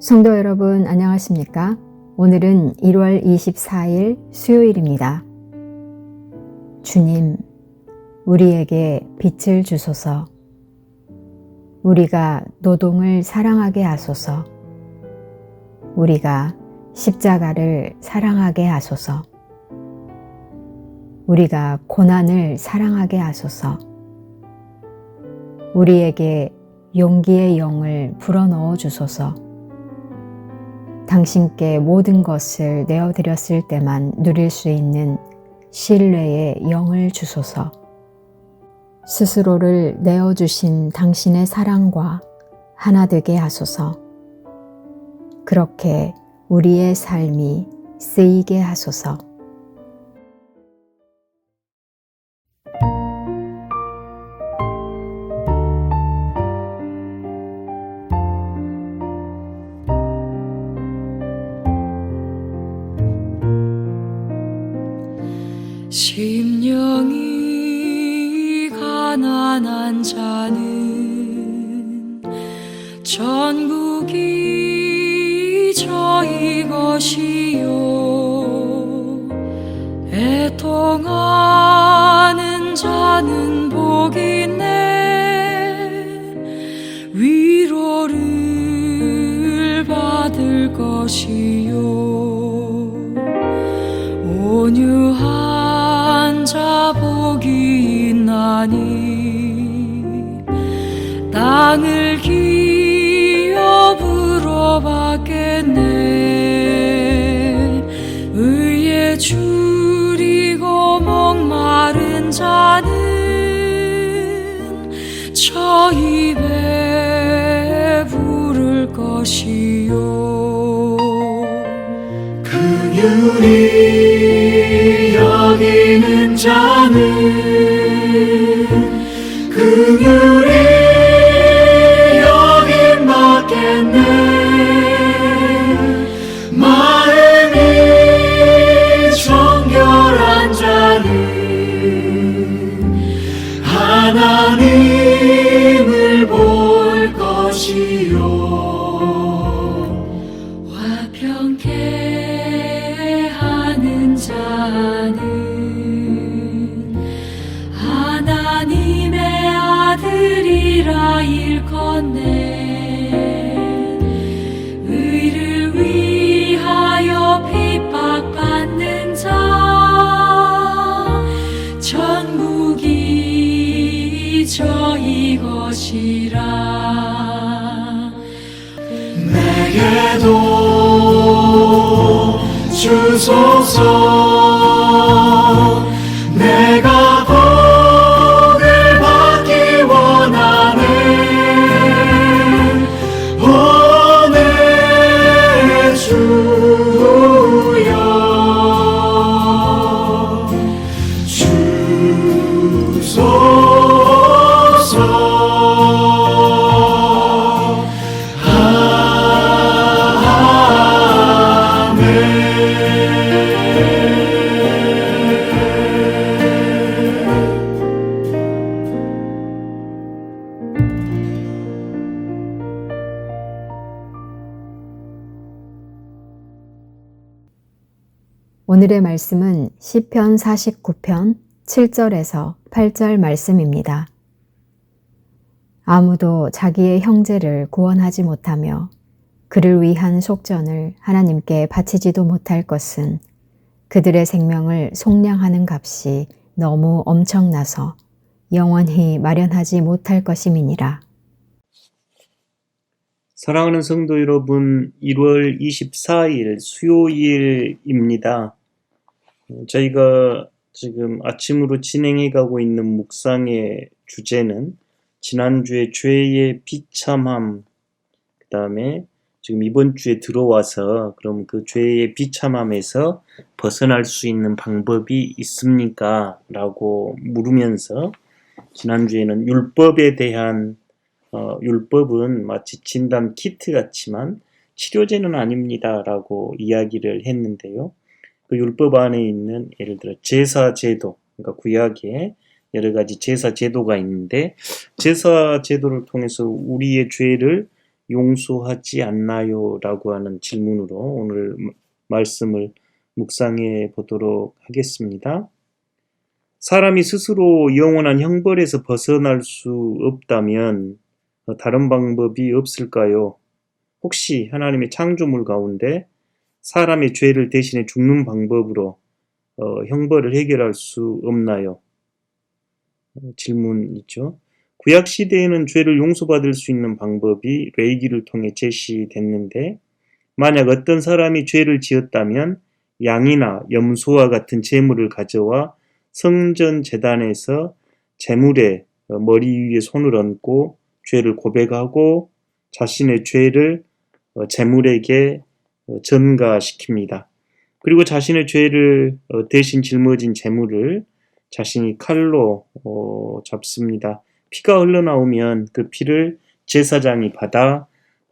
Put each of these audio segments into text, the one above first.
성도 여러분 안녕하십니까? 오늘은 1월 24일 수요일입니다. 주님, 우리에게 빛을 주소서. 우리가 노동을 사랑하게 하소서. 우리가 십자가를 사랑하게 하소서. 우리가 고난을 사랑하게 하소서. 우리에게 용기의 영을 불어넣어 주소서. 당신께 모든 것을 내어드렸을 때만 누릴 수 있는 신뢰의 영을 주소서. 스스로를 내어주신 당신의 사랑과 하나 되게 하소서. 그렇게 우리의 삶이 쓰이게 하소서. 심령이 가난한 자는 전국이 저희 것이요, 애통하는 자는 복이네, 위로를 받을 것이요, 온유한 자 복이 있나니 땅을 기업으로 받겠네. 의에 줄이고 목마른 자는 저 입에 부를 것이요, 긍휼히 여기는 자는 긍휼히 여김 받겠네. 마음이 정결한 자는 하나님을 볼 것이요, 화평케 하는 자는 하나님의 아들이라 일컫네. 의를 위하여 핍박받는 자 전국이 저희 것이라. 내게도 주소서. 내가 복을 받기 원하네. 오 내 주여, 주소서. 오늘의 말씀은 시편 49편 7절에서 8절 말씀입니다. 아무도 자기의 형제를 구원하지 못하며 그를 위한 속전을 하나님께 바치지도 못할 것은 그들의 생명을 속량하는 값이 너무 엄청나서 영원히 마련하지 못할 것임이니라. 사랑하는 성도 여러분, 1월 24일 수요일입니다. 저희가 지금 아침으로 진행해 가고 있는 묵상의 주제는 지난주에 죄의 비참함, 그 다음에 지금 이번 주에 들어와서 그럼 그 죄의 비참함에서 벗어날 수 있는 방법이 있습니까? 라고 물으면서 지난주에는 율법에 대한 율법은 마치 진단 키트 같지만 치료제는 아닙니다 라고 이야기를 했는데요. 그 율법 안에 있는 예를 들어 제사 제도, 그러니까 구약에 여러 가지 제사 제도가 있는데 제사 제도를 통해서 우리의 죄를 용서하지 않나요? 라고 하는 질문으로 오늘 말씀을 묵상해 보도록 하겠습니다. 사람이 스스로 영원한 형벌에서 벗어날 수 없다면 다른 방법이 없을까요? 혹시 하나님의 창조물 가운데 사람의 죄를 대신해 죽는 방법으로 형벌을 해결할 수 없나요? 질문이죠. 구약 시대에는 죄를 용서받을 수 있는 방법이 레위기를 통해 제시됐는데 만약 어떤 사람이 죄를 지었다면 양이나 염소와 같은 제물을 가져와 성전 제단에서 제물의 머리 위에 손을 얹고 죄를 고백하고 자신의 죄를 제물에게 전가시킵니다. 그리고 자신의 죄를 대신 짊어진 제물을 자신이 칼로 잡습니다. 피가 흘러나오면 그 피를 제사장이 받아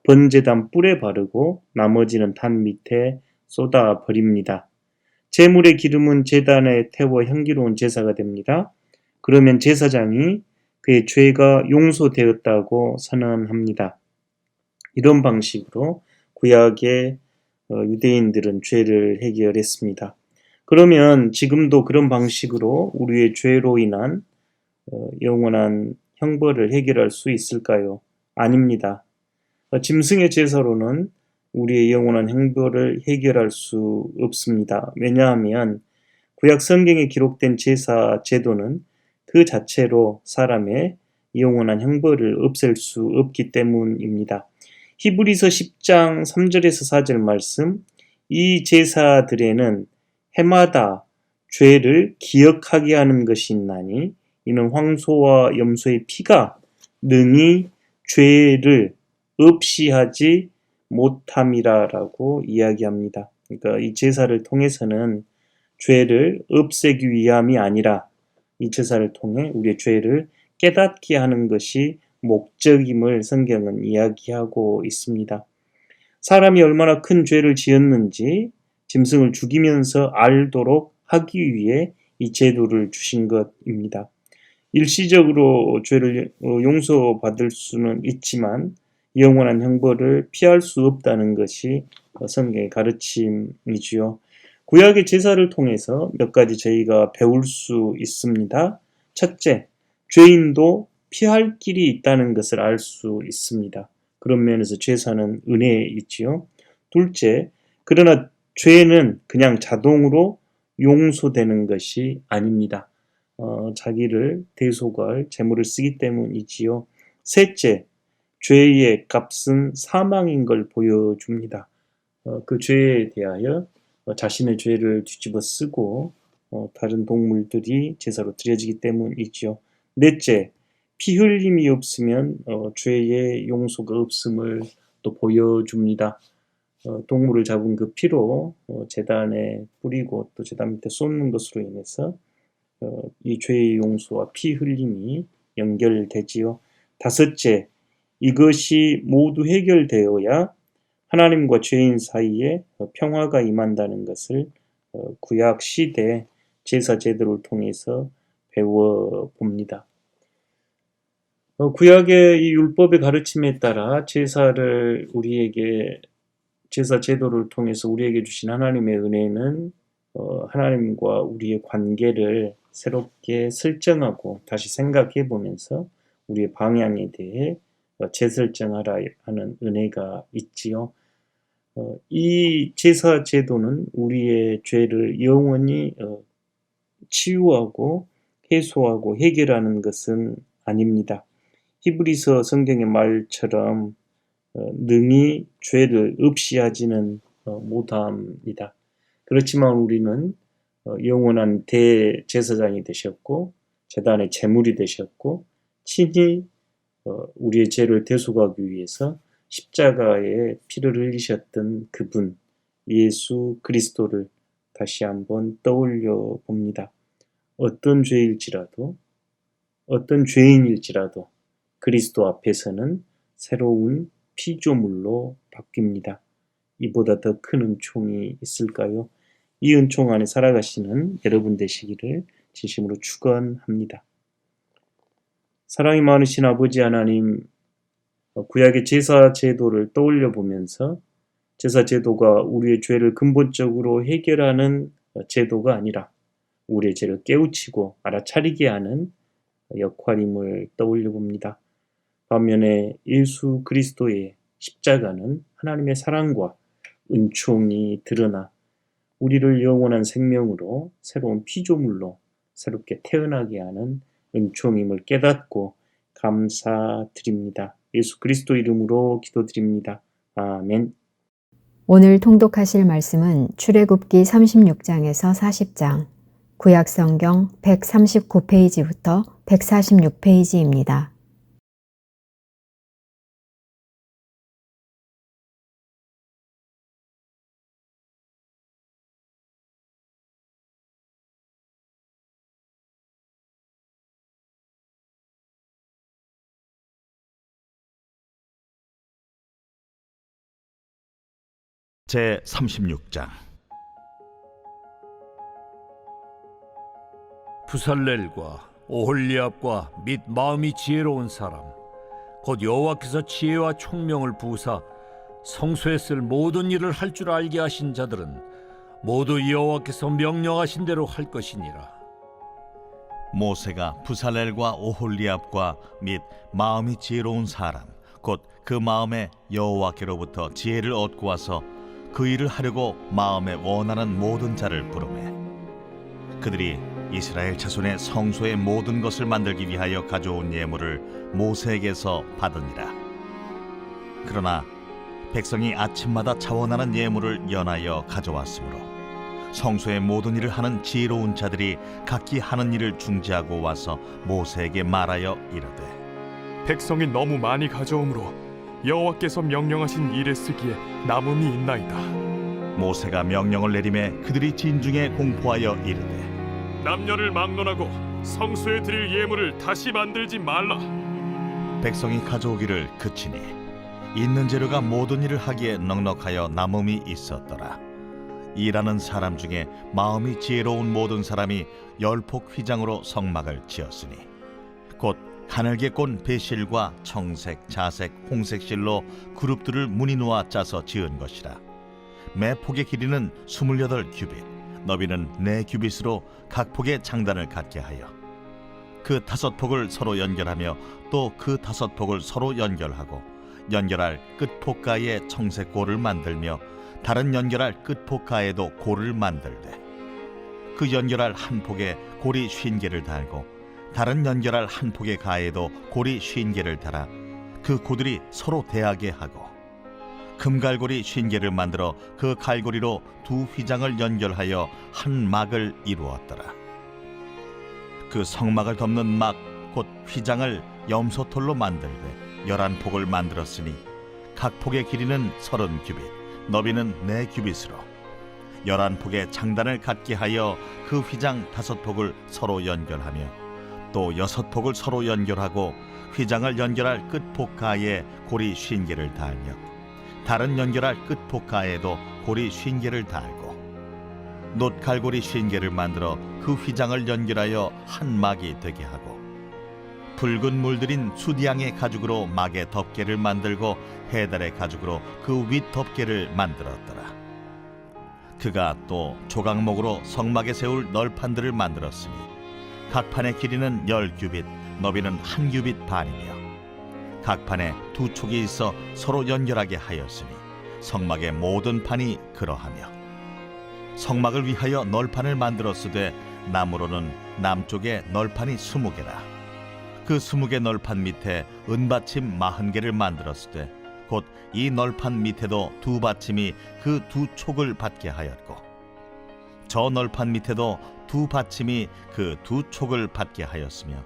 번제단 뿔에 바르고 나머지는 단 밑에 쏟아 버립니다. 제물의 기름은 제단에 태워 향기로운 제사가 됩니다. 그러면 제사장이 그의 죄가 용서되었다고 선언합니다. 이런 방식으로 구약의 유대인들은 죄를 해결했습니다. 그러면 지금도 그런 방식으로 우리의 죄로 인한 영원한 형벌을 해결할 수 있을까요? 아닙니다. 짐승의 제사로는 우리의 영원한 형벌을 해결할 수 없습니다. 왜냐하면 구약 성경에 기록된 제사 제도는 그 자체로 사람의 영원한 형벌을 없앨 수 없기 때문입니다. 히브리서 10장 3절에서 4절 말씀, 이 제사들에는 해마다 죄를 기억하게 하는 것이 있나니 이는 황소와 염소의 피가 능히 죄를 없이 하지 못함이라라고 이야기합니다. 그러니까 이 제사를 통해서는 죄를 없애기 위함이 아니라 이 제사를 통해 우리의 죄를 깨닫게 하는 것이 목적임을 성경은 이야기하고 있습니다. 사람이 얼마나 큰 죄를 지었는지 짐승을 죽이면서 알도록 하기 위해 이 제도를 주신 것입니다. 일시적으로 죄를 용서받을 수는 있지만 영원한 형벌을 피할 수 없다는 것이 성경의 가르침이지요. 구약의 제사를 통해서 몇 가지 저희가 배울 수 있습니다. 첫째, 죄인도 피할 길이 있다는 것을 알 수 있습니다. 그런 면에서 제사는 은혜이지요. 둘째, 그러나 죄는 그냥 자동으로 용서되는 것이 아닙니다. 자기를 대속할 제물을 쓰기 때문이지요. 셋째, 죄의 값은 사망인 걸 보여줍니다. 그 죄에 대하여 자신의 죄를 뒤집어 쓰고 다른 동물들이 제사로 드려지기 때문이지요. 넷째, 피 흘림이 없으면 죄의 용서가 없음을 또 보여줍니다. 동물을 잡은 그 피로 제단에 뿌리고 또 제단 밑에 쏟는 것으로 인해서 이 죄의 용서와 피 흘림이 연결되지요. 다섯째, 이것이 모두 해결되어야 하나님과 죄인 사이에 평화가 임한다는 것을 구약 시대 제사 제도를 통해서 배워봅니다. 구약의 이 율법의 가르침에 따라 제사를 우리에게 제사 제도를 통해서 우리에게 주신 하나님의 은혜는 하나님과 우리의 관계를 새롭게 설정하고 다시 생각해 보면서 우리의 방향에 대해 재설정하라 하는 은혜가 있지요. 이 제사 제도는 우리의 죄를 영원히 치유하고 해소하고 해결하는 것은 아닙니다. 히브리서 성경의 말처럼 능히 죄를 없이 하지는 못합니다. 그렇지만 우리는 영원한 대제사장이 되셨고 제단의 제물이 되셨고 친히 우리의 죄를 대속하기 위해서 십자가에 피를 흘리셨던 그분 예수 그리스도를 다시 한번 떠올려 봅니다. 어떤 죄일지라도 어떤 죄인일지라도 그리스도 앞에서는 새로운 피조물로 바뀝니다. 이보다 더 큰 은총이 있을까요? 이 은총 안에 살아가시는 여러분 되시기를 진심으로 축원합니다. 사랑이 많으신 아버지 하나님, 구약의 제사 제도를 떠올려 보면서 제사 제도가 우리의 죄를 근본적으로 해결하는 제도가 아니라 우리의 죄를 깨우치고 알아차리게 하는 역할임을 떠올려 봅니다. 반면에 예수 그리스도의 십자가는 하나님의 사랑과 은총이 드러나 우리를 영원한 생명으로 새로운 피조물로 새롭게 태어나게 하는 은총임을 깨닫고 감사드립니다. 예수 그리스도 이름으로 기도드립니다. 아멘. 오늘 통독하실 말씀은 출애굽기 36장에서 40장, 구약성경 139페이지부터 146페이지입니다. 제 36장. 부살렐과 오홀리압과 및 마음이 지혜로운 사람 곧 여호와께서 지혜와 총명을 부으사 성소에 쓸 모든 일을 할 줄 알게 하신 자들은 모두 여호와께서 명령하신 대로 할 것이니라. 모세가 부살렐과 오홀리압과 및 마음이 지혜로운 사람 곧 그 마음에 여호와께로부터 지혜를 얻고 와서 그 일을 하려고 마음에 원하는 모든 자를 부르매 그들이 이스라엘 자손의 성소의 모든 것을 만들기 위하여 가져온 예물을 모세에게서 받으니라. 그러나 백성이 아침마다 자원하는 예물을 연하여 가져왔으므로 성소의 모든 일을 하는 지혜로운 자들이 각기 하는 일을 중지하고 와서 모세에게 말하여 이르되 백성이 너무 많이 가져오므로 여호와께서 명령하신 일에 쓰기에 남음이 있나이다. 모세가 명령을 내리매 그들이 진중에 공포하여 이르되 남녀를 막론하고 성소에 드릴 예물을 다시 만들지 말라. 백성이 가져오기를 그치니 있는 재료가 모든 일을 하기에 넉넉하여 남음이 있었더라. 일하는 사람 중에 마음이 지혜로운 모든 사람이 열폭 휘장으로 성막을 지었으니 곧 가늘게 꼰 배실과 청색, 자색, 홍색 실로 그룹들을 무늬 놓아 짜서 지은 것이라. 매 폭의 길이는 28규빗, 너비는 4규빗으로 각 폭의 장단을 갖게 하여 그 5폭을 서로 연결하며 또 그 5폭을 서로 연결하고 연결할 끝폭가에 청색 골을 만들며 다른 연결할 끝폭가에도 골을 만들되 그 연결할 한 폭에 골이 50개를 달고 다른 연결할 한 폭의 가에도 골이 50개를 달아 그 고들이 서로 대하게 하고 금갈고리 50개를 만들어 그 갈고리로 두 휘장을 연결하여 한 막을 이루었더라. 그 성막을 덮는 막 곧 휘장을 염소털로 만들되 11폭을 만들었으니 각 폭의 길이는 30규빗, 너비는 4규빗으로 11폭의 장단을 갖게 하여 그 휘장 5폭을 서로 연결하며 또 6폭을 서로 연결하고 휘장을 연결할 끝폭가에 고리 50개를 달며 다른 연결할 끝폭가에도 고리 50개를 달고 놋갈고리 50개를 만들어 그 휘장을 연결하여 한 막이 되게 하고 붉은 물들인 수디양의 가죽으로 막의 덮개를 만들고 해달의 가죽으로 그 윗 덮개를 만들었더라. 그가 또 조각목으로 성막에 세울 널판들을 만들었으니 각 판의 길이는 10규빗, 너비는 1규빗 반이며 각 판에 2촉이 있어 서로 연결하게 하였으니 성막의 모든 판이 그러하며 성막을 위하여 널판을 만들었으되 나무로는 남쪽에 널판이 20개라. 그 20개 널판 밑에 은받침 40개를 만들었으되 곧 이 널판 밑에도 2받침이 그 2촉을 받게 하였고 저 널판 밑에도 2받침이 그 2촉을 받게 하였으며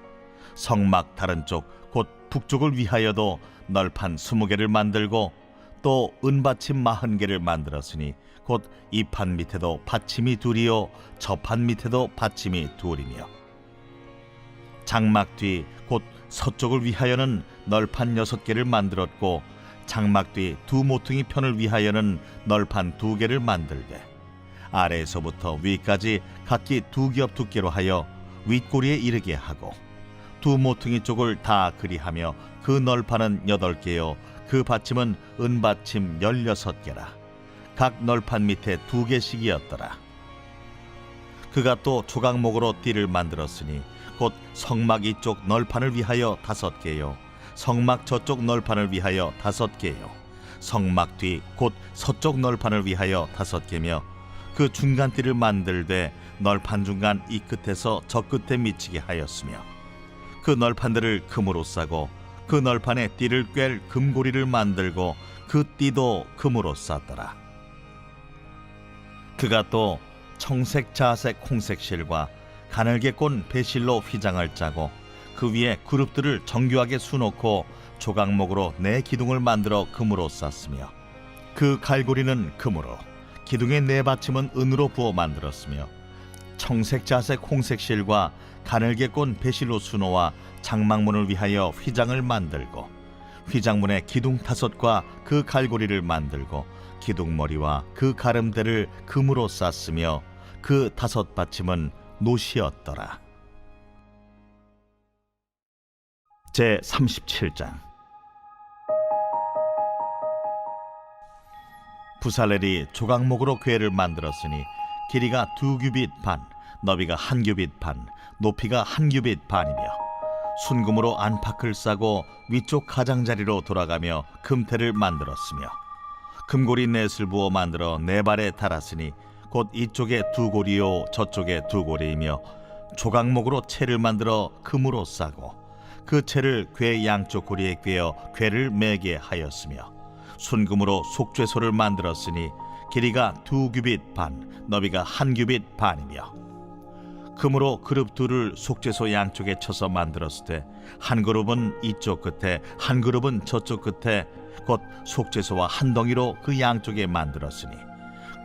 성막 다른 쪽 곧 북쪽을 위하여도 널판 20개를 만들고 또 은받침 40개를 만들었으니 곧 이 판 밑에도 받침이 2이요 저 판 밑에도 받침이 2이며 장막 뒤 곧 서쪽을 위하여는 널판 6개를 만들었고 장막 뒤 2 모퉁이 편을 위하여는 널판 2개를 만들되 아래에서부터 위까지 각기 2겹 두께로 하여 윗꼬리에 이르게 하고 두 모퉁이 쪽을 다 그리하며 그 널판은 8개요 그 받침은 은받침 16개라. 각 널판 밑에 2개씩이었더라. 그가 또 조각목으로 띠를 만들었으니 곧 성막 이쪽 널판을 위하여 5개요 성막 저쪽 널판을 위하여 5개요 성막 뒤 곧 서쪽 널판을 위하여 5개며 그 중간 띠를 만들되 널판 중간 이 끝에서 저 끝에 미치게 하였으며 그 널판들을 금으로 싸고 그 널판에 띠를 꿰 금고리를 만들고 그 띠도 금으로 쌌더라. 그가 또 청색, 자색, 홍색 실과 가늘게 꼰 배실로 휘장을 짜고 그 위에 그룹들을 정교하게 수놓고 조각목으로 4기둥을 만들어 금으로 쌌으며 그 갈고리는 금으로 기둥의 4받침은 은으로 부어 만들었으며 청색, 자색, 홍색 실과 가늘게 꼰 배실로 수놓아 장막문을 위하여 휘장을 만들고 휘장문에 기둥 5과 그 갈고리를 만들고 기둥머리와 그 가름대를 금으로 쌌으며 그 5받침은 노시였더라. 제 37장. 부살렐이 조각목으로 궤를 만들었으니 길이가 2규빗 반, 너비가 1규빗 반, 높이가 1규빗 반이며 순금으로 안팎을 싸고 위쪽 가장자리로 돌아가며 금태를 만들었으며 금고리 넷을 부어 만들어 4발에 달았으니 곧 이쪽에 2고리요 저쪽에 2고리이며 조각목으로 채를 만들어 금으로 싸고 그 채를 궤 양쪽 고리에 꿰어 궤를 매게 하였으며 순금으로 속죄소를 만들었으니 길이가 2규빗 반, 너비가 1규빗 반이며 금으로 그룹 둘을 속죄소 양쪽에 쳐서 만들었을 때 한 그룹은 이쪽 끝에 한 그룹은 저쪽 끝에 곧 속죄소와 한 덩이로 그 양쪽에 만들었으니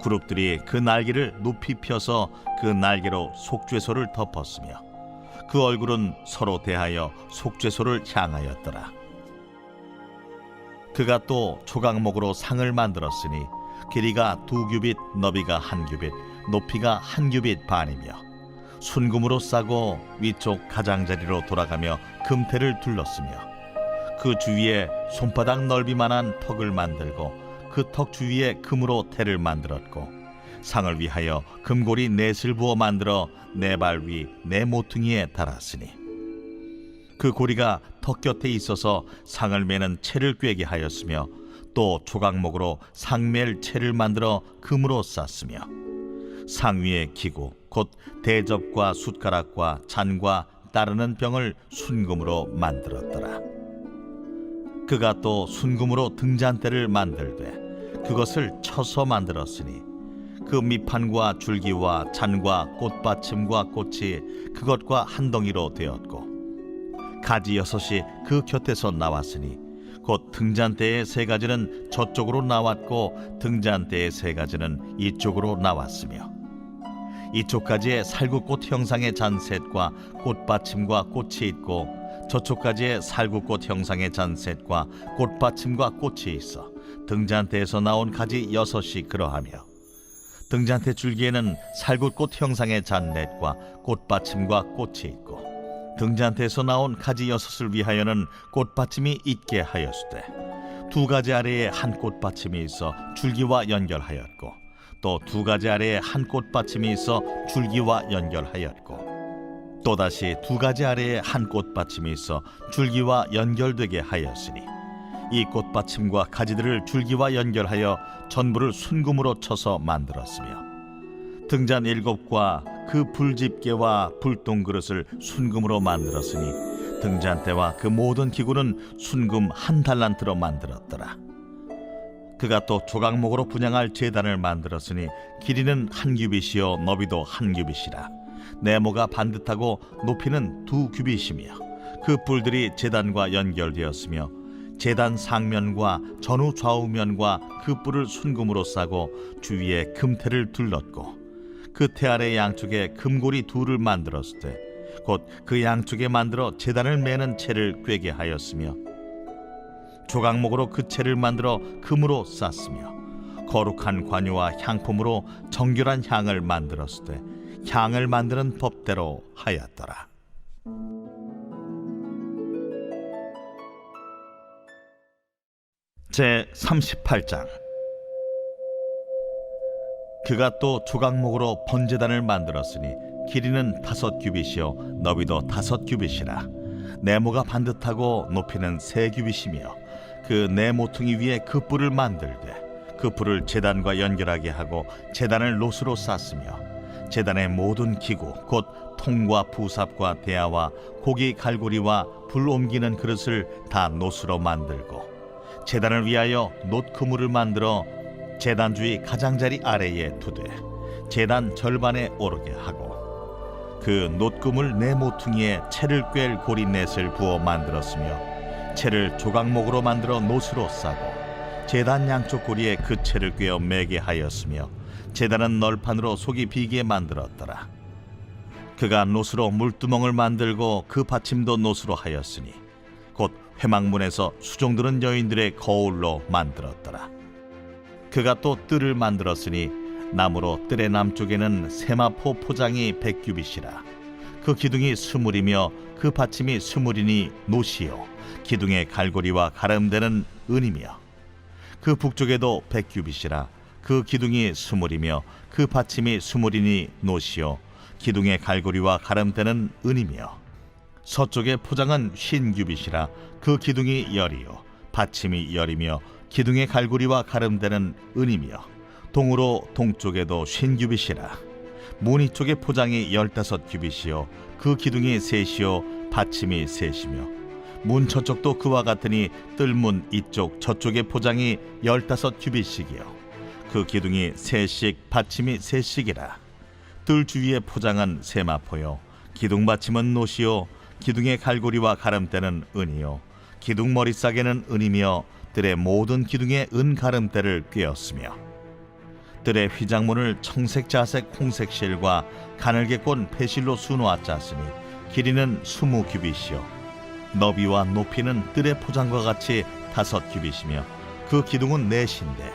그룹들이 그 날개를 높이 펴서 그 날개로 속죄소를 덮었으며 그 얼굴은 서로 대하여 속죄소를 향하였더라. 그가 또 조각목으로 상을 만들었으니 길이가 2규빗, 너비가 1규빗, 높이가 1규빗 반이며 순금으로 싸고 위쪽 가장자리로 돌아가며 금태를 둘렀으며 그 주위에 손바닥 넓이만한 턱을 만들고 그 턱 주위에 금으로 태를 만들었고 상을 위하여 금고리 4을 부어 만들어 4발 위 4모퉁이에 달았으니 그 고리가 턱 곁에 있어서 상을 매는 채를 꿰게 하였으며 또 조각목으로 상맬 채를 만들어 금으로 쌌으며 상 위에 기구 곧 대접과 숟가락과 잔과 따르는 병을 순금으로 만들었더라. 그가 또 순금으로 등잔대를 만들되 그것을 쳐서 만들었으니 그 밑판과 줄기와 잔과 꽃받침과 꽃이 그것과 한 덩이로 되었고 가지 6이 그 곁에서 나왔으니 곧 등잔대의 3가지는 저쪽으로 나왔고 등잔대의 3가지는 이쪽으로 나왔으며 이쪽까지의 살구꽃 형상의 잔셋과 꽃받침과 꽃이 있고 저쪽까지의 살구꽃 형상의 잔셋과 꽃받침과 꽃이 있어 등잔대에서 나온 가지 6이 그러하며 등잔대 줄기에는 살구꽃 형상의 잔넷과 꽃받침과 꽃이 있고 등잔대에서 나온 가지 6을 위하여는 꽃받침이 있게 하였으되 2가지 아래에 한 꽃받침이 있어 줄기와 연결하였고 또 2가지 아래에 한 꽃받침이 있어 줄기와 연결하였고 또다시 2가지 아래에 한 꽃받침이 있어 줄기와 연결되게 하였으니 이 꽃받침과 가지들을 줄기와 연결하여 전부를 순금으로 쳐서 만들었으며 등잔 7과 그 불집게와 불똥그릇을 순금으로 만들었으니 등잔대와 그 모든 기구는 순금 1달란트로 만들었더라. 그가 또 조각목으로 분향할 제단을 만들었으니 길이는 1규빗이요 너비도 1규빗이라 네모가 반듯하고 높이는 2규빗이며 그 뿔들이 제단과 연결되었으며 제단 상면과 전후 좌우면과 그 뿔을 순금으로 싸고 주위에 금태를 둘렀고 그 태 아래 양쪽에 금고리 2를 만들었을 때 곧 그 양쪽에 만들어 제단을 매는 채를 꿰게 하였으며 조각목으로 그 채를 만들어 금으로 쌌으며 거룩한 관유와 향품으로 정결한 향을 만들었을 때 향을 만드는 법대로 하였더라. 제38장. 그가 또 조각목으로 번제단을 만들었으니 길이는 5규빗이요 너비도 5규빗이라. 네모가 반듯하고 높이는 3규빗이며 그 네 모퉁이 위에 그 뿔을 만들되 그 뿔을 제단과 연결하게 하고 제단을 노스로 쌌으며 제단의 모든 기구 곧 통과 부삽과 대야와 고기 갈고리와 불 옮기는 그릇을 다 노스로 만들고 제단을 위하여 놋 그물을 만들어 제단 주위 가장자리 아래에 두되 제단 절반에 오르게 하고 그 놋 그물 네 모퉁이에 채를 꿰 고리 넷을 부어 만들었으며 채를 조각목으로 만들어 놋으로 싸고 제단 양쪽 고리에 그 채를 꿰어 매게 하였으며 제단은 널판으로 속이 비게 만들었더라. 그가 놋으로 물두멍을 만들고 그 받침도 놋으로 하였으니 곧 회막문에서 수종드는 여인들의 거울로 만들었더라. 그가 또 뜰을 만들었으니 나무로 뜰의 남쪽에는 세마포 포장이 100규빗이라. 그 기둥이 스물이며 그 받침이 스물이니 놋이요 기둥의 갈고리와 가름대는 은이며 그 북쪽에도 100규빗이라. 그 기둥이 스물이며 그 받침이 스물이니 놋이요 기둥의 갈고리와 가름대는 은이며 서쪽의 포장은 50규빗이라. 그 기둥이 10이요 받침이 10이며 기둥의 갈고리와 가름대는 은이며 동으로 동쪽에도 50규빗이라. 무늬 쪽의 포장이 15규빗이요 그 기둥이 3이요 받침이 3이며 문 저쪽도 그와 같으니 뜰문 이쪽 저쪽의 포장이 15규빗씩이요 그 기둥이 3씩 받침이 3씩이라. 뜰 주위의 포장은 세마포요 기둥 받침은 놋이요 기둥의 갈고리와 가름대는 은이요 기둥 머리싸개는 은이며 뜰의 모든 기둥에 은 가름대를 꿰었으며 뜰의 휘장문을 청색 자색 홍색 실과 가늘게 꼰 배실로 수놓아 짰으니 길이는 20규빗이요 너비와 높이는 뜰의 포장과 같이 5규빗이며 그 기둥은 넷인데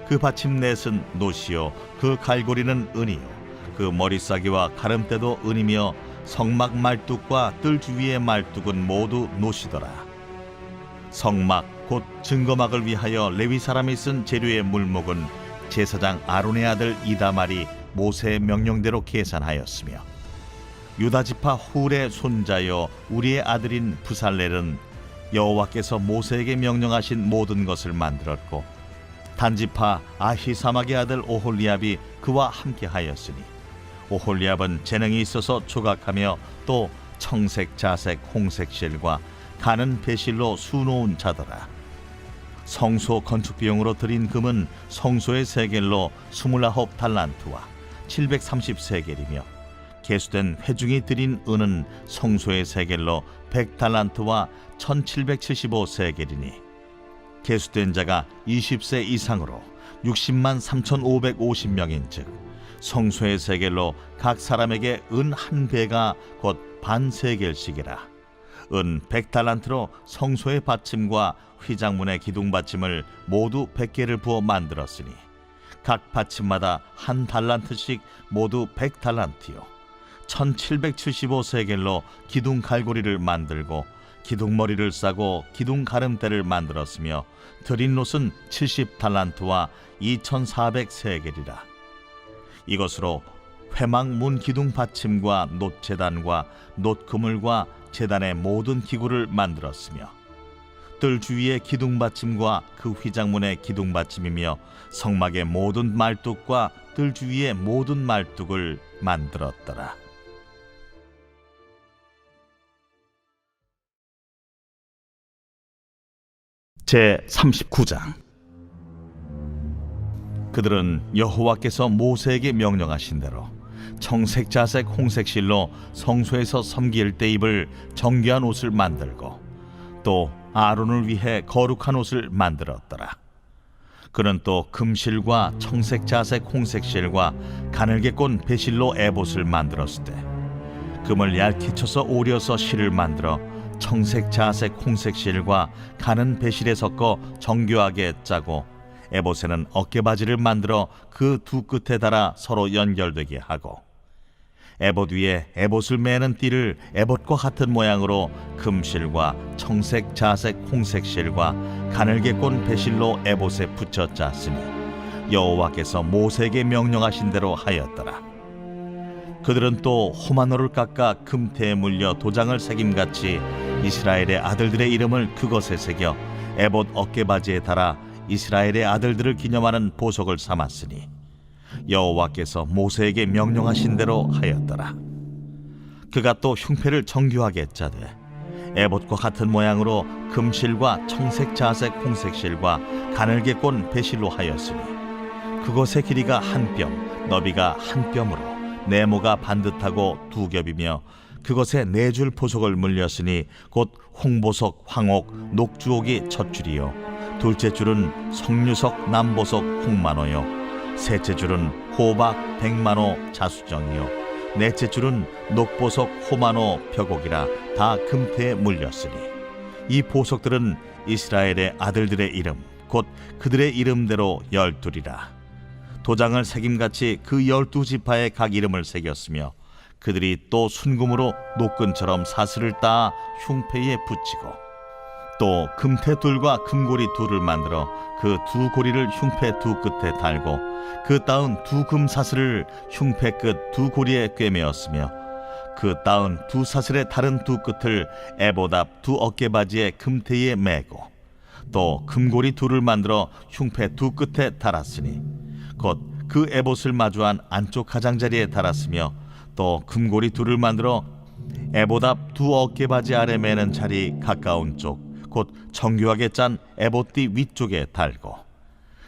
그 받침 넷은 놋이요 그 갈고리는 은이요 그 머리싸개와 가름대도 은이며 성막 말뚝과 뜰 주위의 말뚝은 모두 놋이더라. 성막 곧 증거막을 위하여 레위 사람이 쓴 재료의 물목은 제사장 아론의 아들 이다말이 모세의 명령대로 계산하였으며 유다지파 훌의 손자여 우리의 아들인 부살렐은 여호와께서 모세에게 명령하신 모든 것을 만들었고 단지파 아히사막의 아들 오홀리압이 그와 함께 하였으니 오홀리압은 재능이 있어서 조각하며 또 청색 자색 홍색 실과 가는 배실로 수놓은 자더라. 성소 건축 비용으로 들인 금은 성소의 세겔로 29달란트와 730세겔이며 계수된 회중이 들인 은은 성소의 세겔로 100달란트와 1775세겔이니 계수된 자가 20세 이상으로 60만 3,550명인즉 성소의 세겔로 각 사람에게 은 한 배가 곧 반 세겔씩이라. 은 100달란트로 성소의 받침과 휘장문의 기둥 받침을 모두 100개를 부어 만들었으니 각 받침마다 한 달란트씩 모두 100달란트요 1775세겔로 기둥 갈고리를 만들고 기둥머리를 싸고 기둥 가름대를 만들었으며 드린 놋은 70달란트와 2400세겔이라. 이것으로 회막 문 기둥 받침과 놋 제단과 놋 그물과 제단의 모든 기구를 만들었으며 뜰 주위의 기둥 받침과 그 휘장문의 기둥 받침이며 성막의 모든 말뚝과 뜰 주위의 모든 말뚝을 만들었더라. 제39장. 그들은 여호와께서 모세에게 명령하신 대로 청색 자색 홍색 실로 성소에서 섬길 때 입을 정결한 옷을 만들고 또 아론을 위해 거룩한 옷을 만들었더라. 그는 또 금실과 청색 자색 홍색 실과 가늘게 꼰 배실로 에봇을 만들었을 때 금을 얇게 쳐서 오려서 실을 만들어 청색 자색 홍색 실과 가는 배실에 섞어 정교하게 짜고 에봇에는 어깨바지를 만들어 그 두 끝에 달아 서로 연결되게 하고 에봇 위에 에봇을 매는 띠를 에봇과 같은 모양으로 금실과 청색, 자색, 홍색 실과 가늘게 꼰 배실로 에봇에 붙여 짰으니 여호와께서 모세에게 명령하신 대로 하였더라. 그들은 또 호마노를 깎아 금태에 물려 도장을 새김같이 이스라엘의 아들들의 이름을 그것에 새겨 에봇 어깨바지에 달아 이스라엘의 아들들을 기념하는 보석을 삼았으니 여호와께서 모세에게 명령하신 대로 하였더라. 그가 또 흉패를 정교하게 짜되 에봇과 같은 모양으로 금실과 청색, 자색, 홍색 실과 가늘게 꼰 배실로 하였으니 그것의 길이가 한 뼘, 너비가 한 뼘으로 네모가 반듯하고 두 겹이며 그것에 네 줄 보석을 물렸으니 곧 홍보석, 황옥, 녹주옥이 첫 줄이요 둘째 줄은 석류석, 남보석, 홍만호요 셋째 줄은 호박, 백만호, 자수정이요 넷째 줄은 녹보석, 호만호, 벽옥이라 다 금태에 물렸으니 이 보석들은 이스라엘의 아들들의 이름 곧 그들의 이름대로 12이라. 도장을 새김같이 그 12지파의 각 이름을 새겼으며 그들이 또 순금으로 노끈처럼 사슬을 따 흉패에 붙이고 또 금태 둘과 금고리 둘을 만들어 그 두 고리를 흉패 두 끝에 달고 그 따은 두 금사슬을 흉패 끝 두 고리에 꿰매었으며 그 따은 두 사슬의 다른 두 끝을 에봇 앞 두 어깨바지의 금태에 매고 또 금고리 둘을 만들어 흉패 두 끝에 달았으니 곧 그 에봇을 마주한 안쪽 가장자리에 달았으며 또 금고리 둘을 만들어 에봇 앞 두 어깨바지 아래 매는 자리 가까운 쪽 곧 정교하게 짠 에봇띠 위쪽에 달고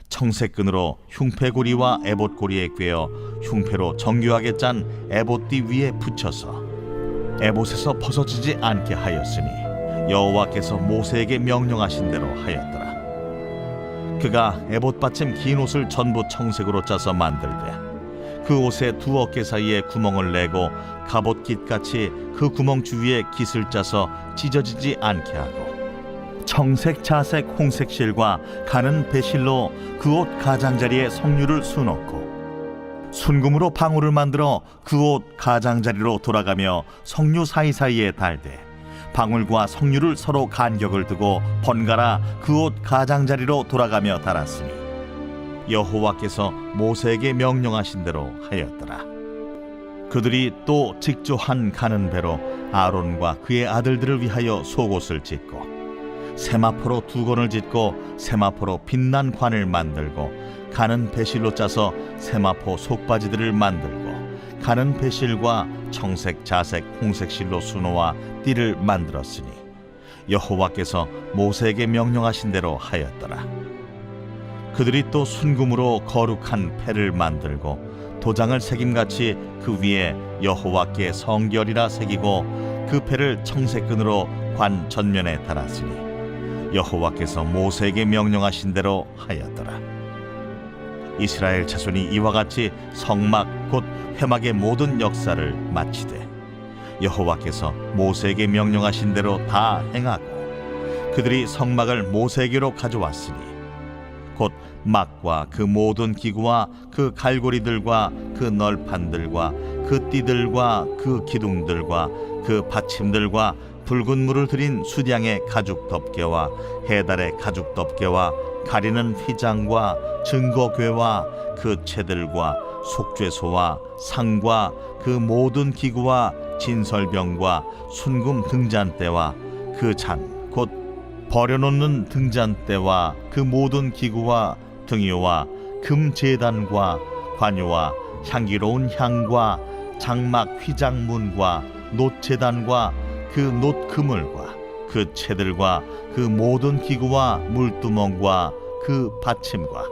청색끈으로 흉패고리와 에봇고리에 꿰어 흉패로 정교하게 짠 에봇띠 위에 붙여서 에봇에서 벗어지지 않게 하였으니 여호와께서 모세에게 명령하신 대로 하였더라. 그가 에봇 받침 긴 옷을 전부 청색으로 짜서 만들되 그 옷의 두 어깨 사이에 구멍을 내고 갑옷깃같이 그 구멍 주위에 깃을 짜서 찢어지지 않게 하고 청색, 자색, 홍색 실과 가는 배실로 그 옷 가장자리에 석류를 수놓고 순금으로 방울을 만들어 그 옷 가장자리로 돌아가며 석류 사이사이에 달되 방울과 석류를 서로 간격을 두고 번갈아 그 옷 가장자리로 돌아가며 달았으니 여호와께서 모세에게 명령하신 대로 하였더라. 그들이 또 직조한 가는 배로 아론과 그의 아들들을 위하여 속옷을 짓고 세마포로 두건을 짓고 세마포로 빛난 관을 만들고 가는 배실로 짜서 세마포 속바지들을 만들고 가는 배실과 청색, 자색, 홍색 실로 수놓아 띠를 만들었으니 여호와께서 모세에게 명령하신 대로 하였더라. 그들이 또 순금으로 거룩한 패를 만들고 도장을 새김같이 그 위에 여호와께 성결이라 새기고 그 패를 청색끈으로 관 전면에 달았으니 여호와께서 모세에게 명령하신 대로 하였더라. 이스라엘 자손이 이와 같이 성막 곧 회막의 모든 역사를 마치되 여호와께서 모세에게 명령하신 대로 다 행하고 그들이 성막을 모세에게로 가져왔으니 곧 막과 그 모든 기구와 그 갈고리들과 그 널판들과 그 띠들과 그 기둥들과 그 받침들과 붉은 물을 들인 수량의 가죽 덮개와 해달의 가죽 덮개와 가리는 휘장과 증거궤와 그 채들과 속죄소와 상과 그 모든 기구와 진설병과 순금 등잔대와 그 잔 곧 버려놓는 등잔대와 그 모든 기구와 등이와 금제단과 관요와 향기로운 향과 장막 휘장문과 놋제단과 그 놋 그물과 그 채들과 그 모든 기구와 물두멍과 그 받침과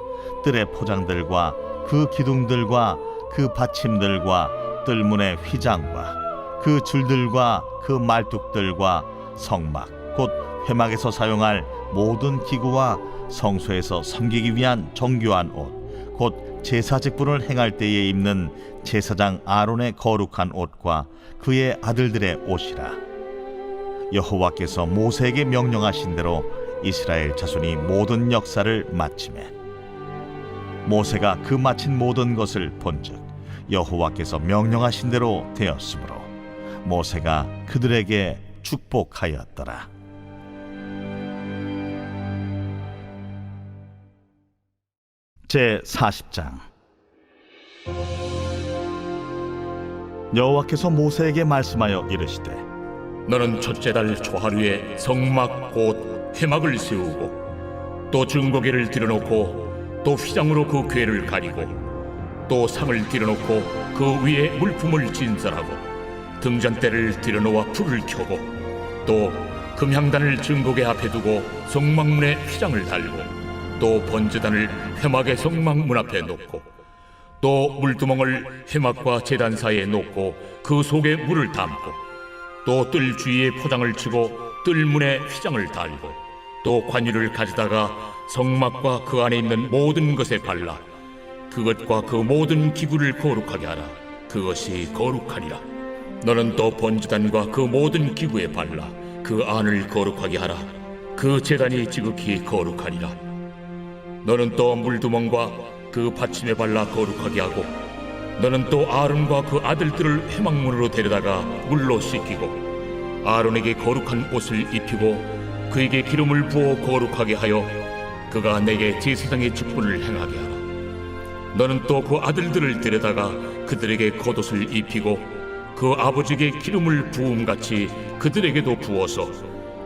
뜰의 포장들과 그 기둥들과 그 받침들과 뜰문의 휘장과 그 줄들과 그 말뚝들과 성막 곧 회막에서 사용할 모든 기구와 성소에서 섬기기 위한 정교한 옷 곧 제사 직분을 행할 때에 입는 제사장 아론의 거룩한 옷과 그의 아들들의 옷이라. 여호와께서 모세에게 명령하신 대로 이스라엘 자손이 모든 역사를 마치매 모세가 그 마친 모든 것을 본즉 여호와께서 명령하신 대로 되었으므로 모세가 그들에게 축복하였더라. 제 40장. 여호와께서 모세에게 말씀하여 이르시되 너는 첫째 달 초하루에 성막 곧 회막을 세우고 또 증거궤를 들여놓고 또 휘장으로 그 궤를 가리고 또 상을 들여놓고 그 위에 물품을 진설하고 등잔대를 들여놓아 불을 켜고 또 금향단을 증거궤 앞에 두고 성막문에 휘장을 달고 또 번제단을 회막의 성막문 앞에 놓고 또 물두멍을 회막과 제단 사이에 놓고 그 속에 물을 담고 또 뜰 주위에 포장을 치고 뜰문에 휘장을 달고 또 관유를 가져다가 성막과 그 안에 있는 모든 것에 발라 그것과 그 모든 기구를 거룩하게 하라. 그것이 거룩하니라. 너는 또 번제단과 그 모든 기구에 발라 그 안을 거룩하게 하라. 그 제단이 지극히 거룩하니라. 너는 또 물두멍과 그 받침에 발라 거룩하게 하고 너는 또 아론과 그 아들들을 회막문으로 데려다가 물로 씻기고 아론에게 거룩한 옷을 입히고 그에게 기름을 부어 거룩하게 하여 그가 내게 제사장의 직분을 행하게 하라. 너는 또 그 아들들을 데려다가 그들에게 겉옷을 입히고 그 아버지에게 기름을 부음같이 그들에게도 부어서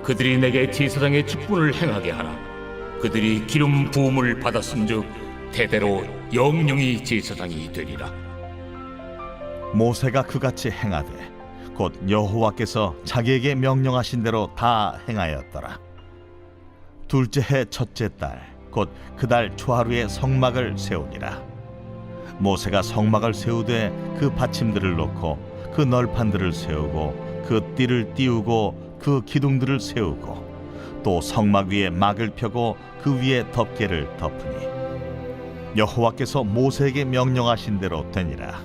그들이 내게 제사장의 직분을 행하게 하라. 그들이 기름 부음을 받았은즉 대대로 영영이 제사장이 되리라. 모세가 그같이 행하되 곧 여호와께서 자기에게 명령하신 대로 다 행하였더라. 둘째 해 첫째 달 곧 그 달 초하루에 성막을 세우니라. 모세가 성막을 세우되 그 받침들을 놓고 그 널판들을 세우고 그 띠를 띄우고 그 기둥들을 세우고 또 성막 위에 막을 펴고 그 위에 덮개를 덮으니 여호와께서 모세에게 명령하신 대로 되니라.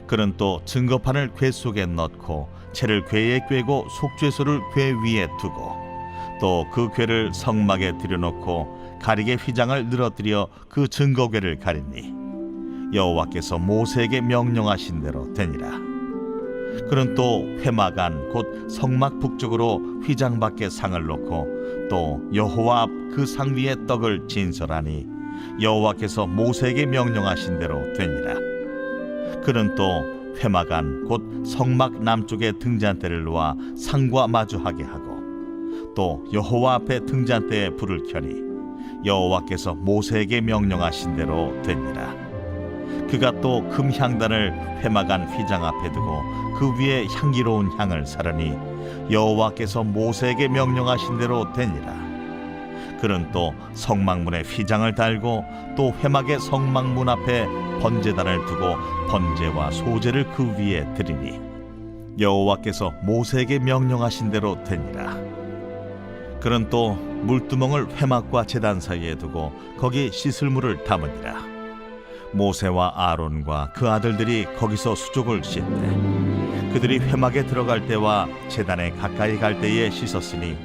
그는 또 증거판을 궤 속에 넣고 채를 궤에 꿰고 속죄소를 궤 위에 두고 또 그 궤를 성막에 들여놓고 가리개 휘장을 늘어뜨려 그 증거궤를 가리니 여호와께서 모세에게 명령하신 대로 되니라. 그는 또 회막 안 곧 성막 북쪽으로 휘장 밖에 상을 놓고 또 여호와 앞 그 상 위에 떡을 진설하니 여호와께서 모세에게 명령하신 대로 되니라. 그는 또 회막 안 곧 성막 남쪽에 등잔대를 놓아 상과 마주하게 하고 또 여호와 앞에 등잔대에 불을 켜니 여호와께서 모세에게 명령하신 대로 되니라. 그가 또 금향단을 회막 안 휘장 앞에 두고 그 위에 향기로운 향을 사르니 여호와께서 모세에게 명령하신 대로 되니라. 그는 또 성막문에 휘장을 달고 또 회막의 성막문 앞에 번제단을 두고 번제와 소제를 그 위에 드리니 여호와께서 모세에게 명령하신 대로 되니라. 그는 또 물두멍을 회막과 제단 사이에 두고 거기 씻을 물을 담으니라. 모세와 아론과 그 아들들이 거기서 수족을 씻되 그들이 회막에 들어갈 때와 제단에 가까이 갈 때에 씻었으니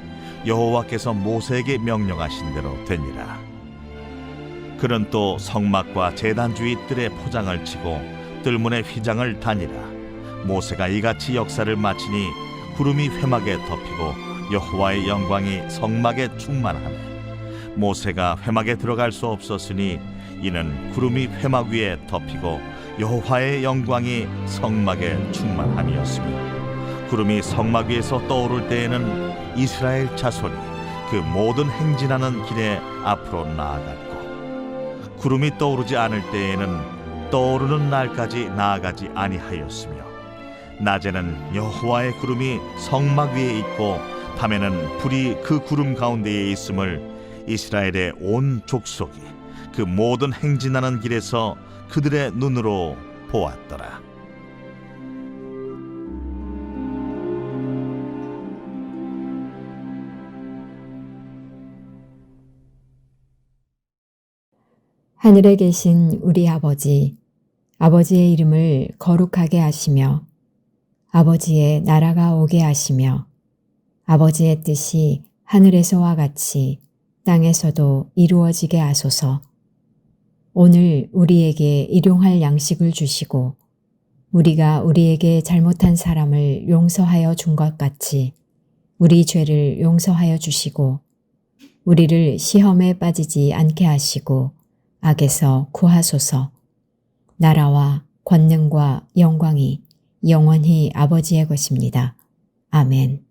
여호와께서 모세에게 명령하신 대로 되니라. 그는 또 성막과 제단 주위 뜰에 포장을 치고 뜰문에 휘장을 다니라. 모세가 이같이 역사를 마치니 구름이 회막에 덮이고 여호와의 영광이 성막에 충만하매 모세가 회막에 들어갈 수 없었으니 이는 구름이 회막 위에 덮이고 여호와의 영광이 성막에 충만함이었으며 구름이 성막 위에서 떠오를 때에는 이스라엘 자손이 그 모든 행진하는 길에 앞으로 나아갔고 구름이 떠오르지 않을 때에는 떠오르는 날까지 나아가지 아니하였으며 낮에는 여호와의 구름이 성막 위에 있고 밤에는 불이 그 구름 가운데에 있음을 이스라엘의 온 족속이 그 모든 행진하는 길에서 그들의 눈으로 보았더라. 하늘에 계신 우리 아버지, 아버지의 이름을 거룩하게 하시며 아버지의 나라가 오게 하시며 아버지의 뜻이 하늘에서와 같이 땅에서도 이루어지게 하소서. 오늘 우리에게 일용할 양식을 주시고 우리가 우리에게 잘못한 사람을 용서하여 준 것 같이 우리 죄를 용서하여 주시고 우리를 시험에 빠지지 않게 하시고 악에서 구하소서. 나라와 권능과 영광이 영원히 아버지의 것입니다. 아멘.